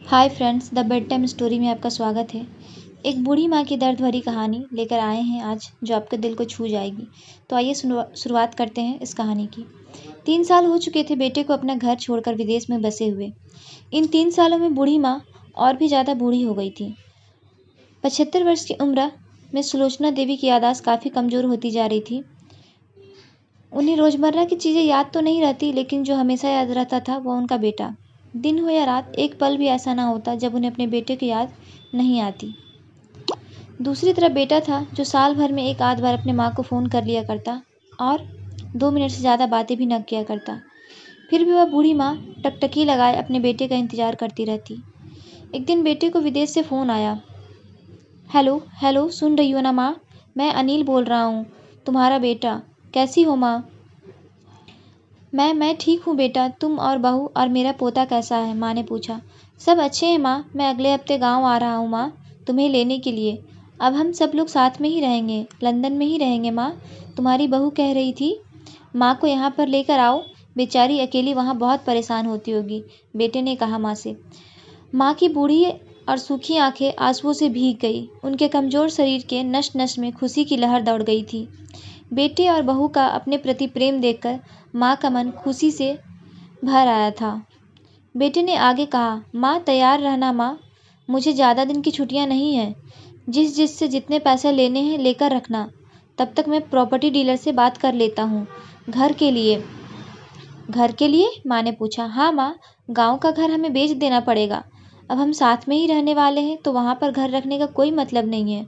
Hi friends, the bed time story में आपका स्वागत है। एक बूढ़ी माँ की दर्द भरी कहानी लेकर आए हैं आज, जो आपके दिल को छू जाएगी। तो आइए शुरुआत करते हैं इस कहानी की। 3 साल हो चुके थे बेटे को अपना घर छोड़कर विदेश में बसे हुए। इन 3 सालों में बूढ़ी माँ और भी ज़्यादा बूढ़ी हो गई थी। 75 वर्ष की उम्र में सुलोचना देवी की याददाश्त काफ़ी कमज़ोर होती जा रही थी। उन्हें रोज़मर्रा की चीज़ें याद तो नहीं रहती, लेकिन जो हमेशा याद रहता था वो उनका बेटा। दिन हो या रात, एक पल भी ऐसा ना होता जब उन्हें अपने बेटे की याद नहीं आती। दूसरी तरफ बेटा था, जो साल भर में एक आध बार अपने माँ को फ़ोन कर लिया करता और 2 मिनट से ज़्यादा बातें भी न किया करता। फिर भी वह बूढ़ी माँ टकटकी लगाए अपने बेटे का इंतज़ार करती रहती। एक दिन बेटे को विदेश से फ़ोन आया। हेलो हेलो, सुन रही हो ना माँ? मैं अनिल बोल रहा हूँ, तुम्हारा बेटा। कैसी हो माँ? मैं ठीक हूँ बेटा। तुम और बहू और मेरा पोता कैसा है? माँ ने पूछा। सब अच्छे हैं माँ। मैं अगले हफ्ते गांव आ रहा हूँ माँ, तुम्हें लेने के लिए। अब हम सब लोग साथ में ही रहेंगे, लंदन में ही रहेंगे माँ। तुम्हारी बहू कह रही थी माँ को यहाँ पर लेकर आओ, बेचारी अकेली वहाँ बहुत परेशान होती होगी, बेटे ने कहा माँ से। माँ की बूढ़ी और सूखी आंखें आंसुओं से भीग गई। उनके कमज़ोर शरीर के नस नस में खुशी की लहर दौड़ गई थी। बेटे और बहू का अपने प्रति प्रेम देखकर माँ का मन खुशी से भर आया था। बेटे ने आगे कहा, माँ तैयार रहना माँ, मुझे ज़्यादा दिन की छुट्टियाँ नहीं हैं। जिससे जितने पैसे लेने हैं लेकर रखना। तब तक मैं प्रॉपर्टी डीलर से बात कर लेता हूँ घर के लिए। घर के लिए? माँ ने पूछा। हाँ माँ, गांव का घर हमें बेच देना पड़ेगा। अब हम साथ में ही रहने वाले हैं, तो वहाँ पर घर रखने का कोई मतलब नहीं है,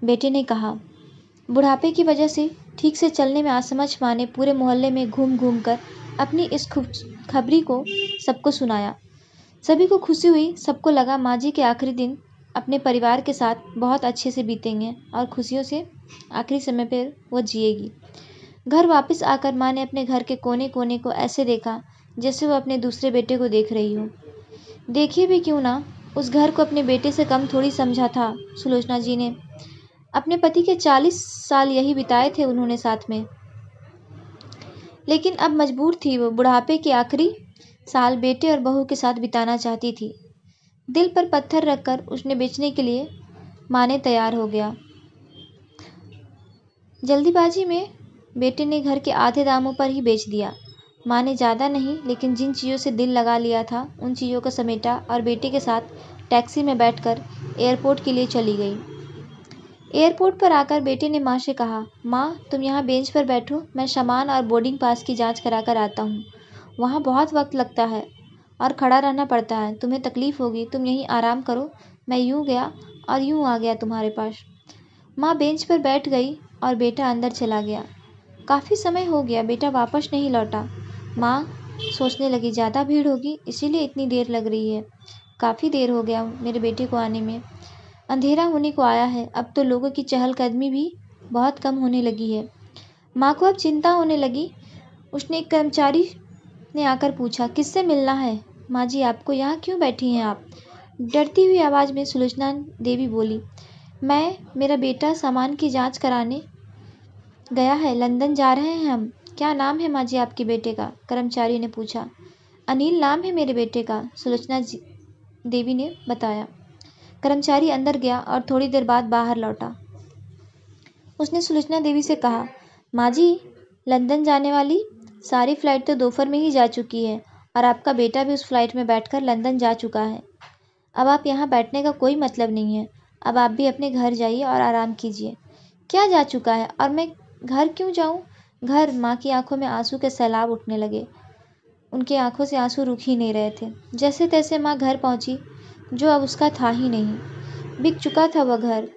बेटे ने कहा। बुढ़ापे की वजह से ठीक से चलने में असमर्थ माँ ने पूरे मोहल्ले में घूम घूम कर अपनी इस खबरी को सबको सुनाया। सभी को खुशी हुई। सबको लगा माँ जी के आखिरी दिन अपने परिवार के साथ बहुत अच्छे से बीतेंगे और खुशियों से आखिरी समय पर वो जिएगी। घर वापस आकर माँ ने अपने घर के कोने कोने को ऐसे देखा जैसे वो अपने दूसरे बेटे को देख रही हो। देखिए भी क्यों ना, उस घर को अपने बेटे से कम थोड़ी समझा था सुलोचना जी ने। अपने पति के 40 साल यही बिताए थे उन्होंने साथ में, लेकिन अब मजबूर थी वो बुढ़ापे के आखिरी साल बेटे और बहू के साथ बिताना चाहती थी। दिल पर पत्थर रखकर उसने बेचने के लिए माने तैयार हो गया। जल्दीबाजी में बेटे ने घर के आधे दामों पर ही बेच दिया। माँ ने ज़्यादा नहीं, लेकिन जिन चीज़ों से दिल लगा लिया था उन चीज़ों को समेटा और बेटे के साथ टैक्सी में बैठकर एयरपोर्ट के लिए चली गई। एयरपोर्ट पर आकर बेटे ने माँ से कहा, माँ तुम यहाँ बेंच पर बैठो, मैं सामान और बोर्डिंग पास की जांच करा कर आता हूँ। वहाँ बहुत वक्त लगता है और खड़ा रहना पड़ता है, तुम्हें तकलीफ़ होगी, तुम यहीं आराम करो। मैं यूँ गया और यूँ आ गया तुम्हारे पास। माँ बेंच पर बैठ गई और बेटा अंदर चला गया। काफ़ी समय हो गया, बेटा वापस नहीं लौटा। माँ सोचने लगी, ज़्यादा भीड़ होगी इसीलिए इतनी देर लग रही है। काफ़ी देर हो गया मेरे बेटे को आने में। अंधेरा होने को आया है, अब तो लोगों की चहलकदमी भी बहुत कम होने लगी है। माँ को अब चिंता होने लगी। उसने एक कर्मचारी ने आकर पूछा, किससे मिलना है? माँ जी, आपको यहाँ क्यों बैठी हैं आप? डरती हुई आवाज़ में सुलोचना देवी बोली, मेरा बेटा सामान की जांच कराने गया है, लंदन जा रहे हैं हम। क्या नाम है माँ जी आपके बेटे का? कर्मचारी ने पूछा। अनिल नाम है मेरे बेटे का, सुलोचना देवी ने बताया। कर्मचारी अंदर गया और थोड़ी देर बाद बाहर लौटा। उसने सुलोचना देवी से कहा, माँ जी, लंदन जाने वाली सारी फ्लाइट तो दोपहर में ही जा चुकी है और आपका बेटा भी उस फ्लाइट में बैठकर लंदन जा चुका है। अब आप यहाँ बैठने का कोई मतलब नहीं है। अब आप भी अपने घर जाइए और आराम कीजिए। क्या जा चुका है और मैं घर क्यों जाऊँ? घर? माँ की आंखों में आंसू के सैलाब उठने लगे। उनकी आंखों से आंसू रुक ही नहीं रहे थे। जैसे तैसे माँ घर पहुँची, जो अब उसका था ही नहीं। बिक चुका था वह घर।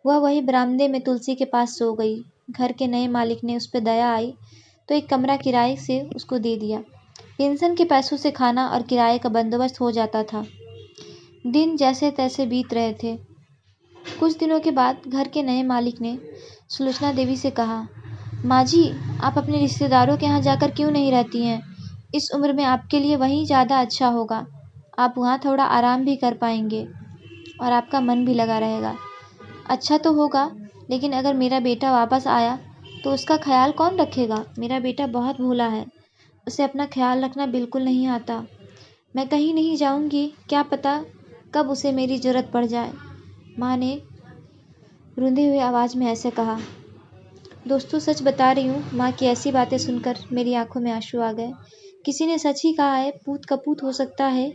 वह वही बरामदे में तुलसी के पास सो गई। घर के नए मालिक ने उस पर दया आई तो एक कमरा किराए से उसको दे दिया। पेंशन के पैसों से खाना और किराए का बंदोबस्त हो जाता था। दिन जैसे तैसे बीत रहे थे। कुछ दिनों के बाद घर के नए मालिक ने सुलोचना देवी से कहा, माँ जी, आप अपने रिश्तेदारों के यहाँ जाकर क्यों नहीं रहती हैं? इस उम्र में आपके लिए वहीं ज़्यादा अच्छा होगा। आप वहाँ थोड़ा आराम भी कर पाएंगे और आपका मन भी लगा रहेगा। अच्छा तो होगा, लेकिन अगर मेरा बेटा वापस आया तो उसका ख्याल कौन रखेगा? मेरा बेटा बहुत भोला है, उसे अपना ख्याल रखना बिल्कुल नहीं आता। मैं कहीं नहीं जाऊंगी, क्या पता कब उसे मेरी जरूरत पड़ जाए। माँ ने रूंधे हुए आवाज़ में ऐसे कहा। दोस्तों, सच बता रही हूँ, माँ की ऐसी बातें सुनकर मेरी आंखों में आंसू आ गए। किसी ने सच ही कहा है, पूत कपूत हो सकता है,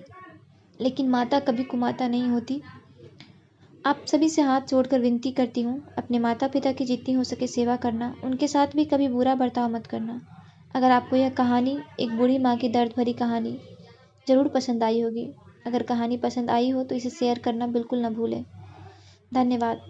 लेकिन माता कभी कुमाता नहीं होती। आप सभी से हाथ जोड़कर विनती करती हूँ, अपने माता पिता की जितनी हो सके सेवा करना, उनके साथ भी कभी बुरा बर्ताव मत करना। अगर आपको यह कहानी, एक बूढ़ी माँ की दर्द भरी कहानी, ज़रूर पसंद आई होगी। अगर कहानी पसंद आई हो तो इसे शेयर करना बिल्कुल न भूलें। धन्यवाद।